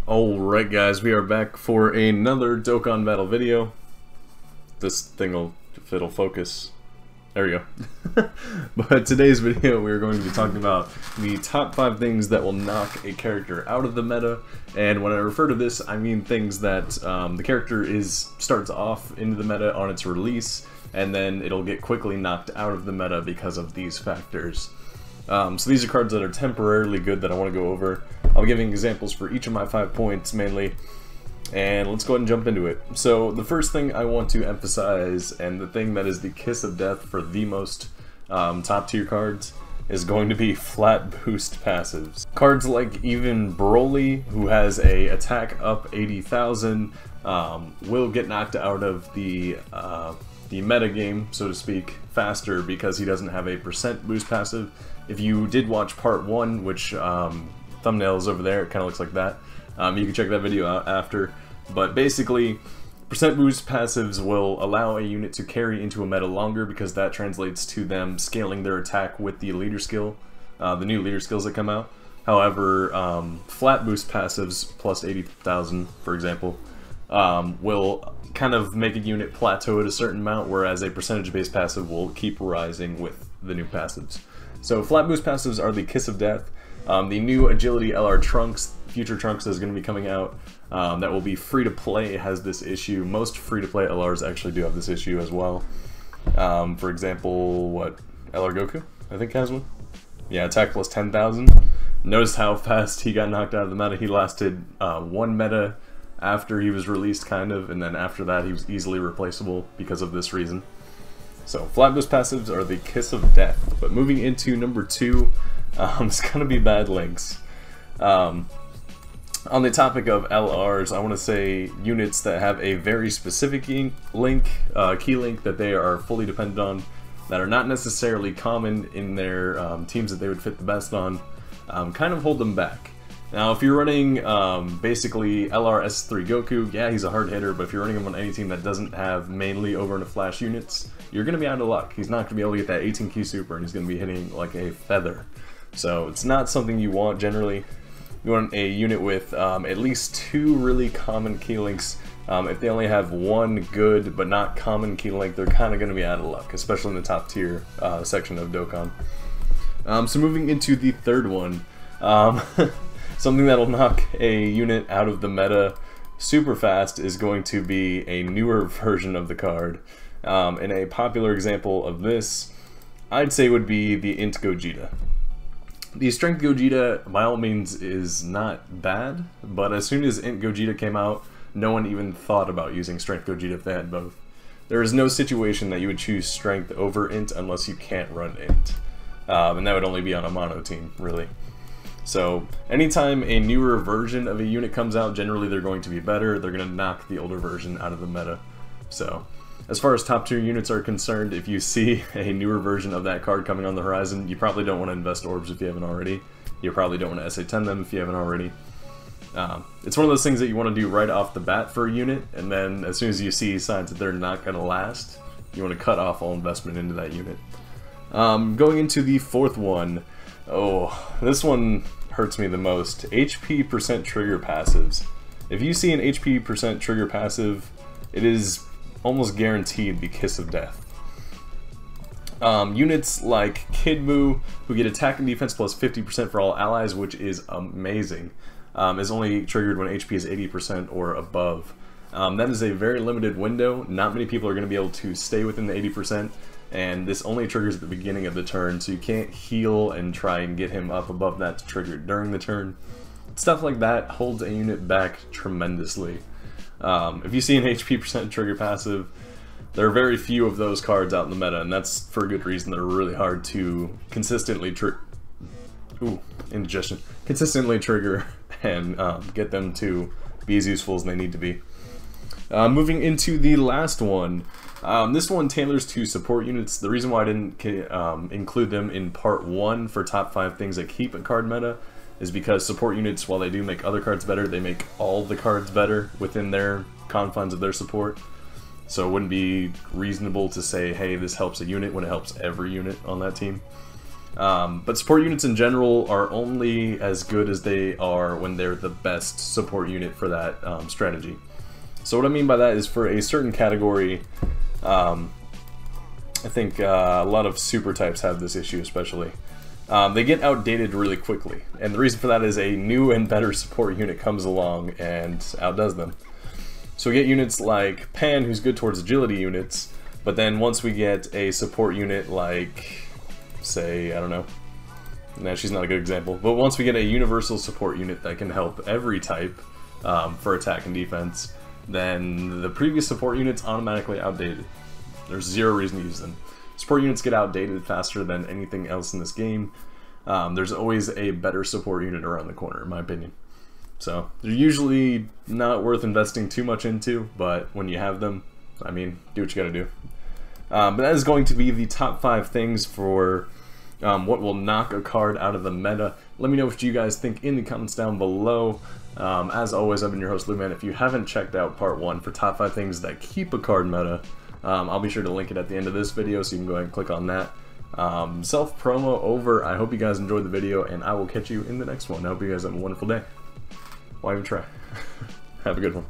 Alright guys, we are back for another Dokkan battle video. This thing if it'll focus. There we go. But today's video we're going to be talking about the top 5 things that will knock a character out of the meta. And when I refer to this, I mean things that the character starts off into the meta on its release, and then it'll get quickly knocked out of the meta because of these factors. So these are cards that are temporarily good that I want to go over. I'll be giving examples for each of my 5 points mainly, and let's go ahead and jump into it. So the first thing I want to emphasize, and the thing that is the kiss of death for the most top tier cards, is going to be flat boost passives. Cards like even Broly, who has a attack up 80,000, will get knocked out of the meta game, so to speak, faster because he doesn't have a percent boost passive. If you did watch part 1, which thumbnail is over there, it kind of looks like that. You can check that video out after. But basically, percent boost passives will allow a unit to carry into a meta longer because that translates to them scaling their attack with the leader skill, the new leader skills that come out. However, flat boost passives plus 80,000, for example, will kind of make a unit plateau at a certain amount, whereas a percentage-based passive will keep rising with the new passives. So flat boost passives are the kiss of death. The new agility LR Trunks, future Trunks, is going to be coming out. That will be free to play, has this issue. Most free to play LRs actually do have this issue as well. For example, LR Goku, I think, has one. Yeah, attack plus 10,000. Notice how fast he got knocked out of the meta. He lasted 1 meta after he was released, kind of, and then after that he was easily replaceable because of this reason. So flat boost passives are the kiss of death. But moving into number 2, it's going to be bad links. On the topic of LRs, I want to say units that have a very specific key link that they are fully dependent on, that are not necessarily common in their teams that they would fit the best on, kind of hold them back. Now, if you're running basically LR S3 Goku, yeah, he's a hard hitter, but if you're running him on any team that doesn't have mainly over and a flash units, you're going to be out of luck. He's not going to be able to get that 18 super, and he's going to be hitting like a feather. So it's not something you want generally. You want a unit with at least 2 really common key links. If they only have 1 good but not common key link, they're kind of going to be out of luck, especially in the top tier section of Dokkan. So moving into the third one. Something that'll knock a unit out of the meta super fast is going to be a newer version of the card. And a popular example of this, I'd say, would be the Int Gogeta. The Strength Gogeta, by all means, is not bad, but as soon as Int Gogeta came out, no one even thought about using Strength Gogeta if they had both. There is no situation that you would choose Strength over Int unless you can't run Int. And that would only be on a mono team, really. So anytime a newer version of a unit comes out, generally they're going to be better. They're going to knock the older version out of the meta. So as far as top tier units are concerned, if you see a newer version of that card coming on the horizon, you probably don't want to invest orbs if you haven't already. You probably don't want to SA-10 them if you haven't already. It's one of those things that you want to do right off the bat for a unit, and then as soon as you see signs that they're not going to last, you want to cut off all investment into that unit. Going into the fourth one, this one hurts me the most. HP percent trigger passives. If you see an HP percent trigger passive, it is almost guaranteed the kiss of death. Units like Kid Buu, who get attack and defense plus 50% for all allies, which is amazing, is only triggered when HP is 80% or above. That is a very limited window. Not many people are going to be able to stay within the 80%, and this only triggers at the beginning of the turn, so you can't heal and try and get him up above that to trigger during the turn. Stuff like that holds a unit back tremendously. If you see an HP percent trigger passive, there are very few of those cards out in the meta, and that's for a good reason. They're really hard to consistently consistently trigger and get them to be as useful as they need to be. Moving into the last one. This one tailors to support units. The reason why I didn't include them in part 1 for top 5 things that keep a card meta is because support units, while they do make other cards better, they make all the cards better within their confines of their support. So it wouldn't be reasonable to say, hey, this helps a unit when it helps every unit on that team. But support units in general are only as good as they are when they're the best support unit for that strategy. So what I mean by that is, for a certain category, I think a lot of super types have this issue especially. They get outdated really quickly, and the reason for that is a new and better support unit comes along and outdoes them. So we get units like Pan, who's good towards agility units, but then once we get a support unit like, say, I don't know, no, she's not a good example, but once we get a universal support unit that can help every type for attack and defense, then the previous support unit's automatically outdated. There's zero reason to use them. Support units get outdated faster than anything else in this game. There's always a better support unit around the corner, in my opinion. So they're usually not worth investing too much into, but when you have them, I mean, do what you gotta do. But that is going to be the top 5 things for what will knock a card out of the meta. Let me know what you guys think in the comments down below. As always, I've been your host, Luman. If you haven't checked out part 1 for top 5 things that keep a card meta, I'll be sure to link it at the end of this video, so you can go ahead and click on that. Self-promo over. I hope you guys enjoyed the video, and I will catch you in the next one. I hope you guys have a wonderful day. Why even try? Have a good one.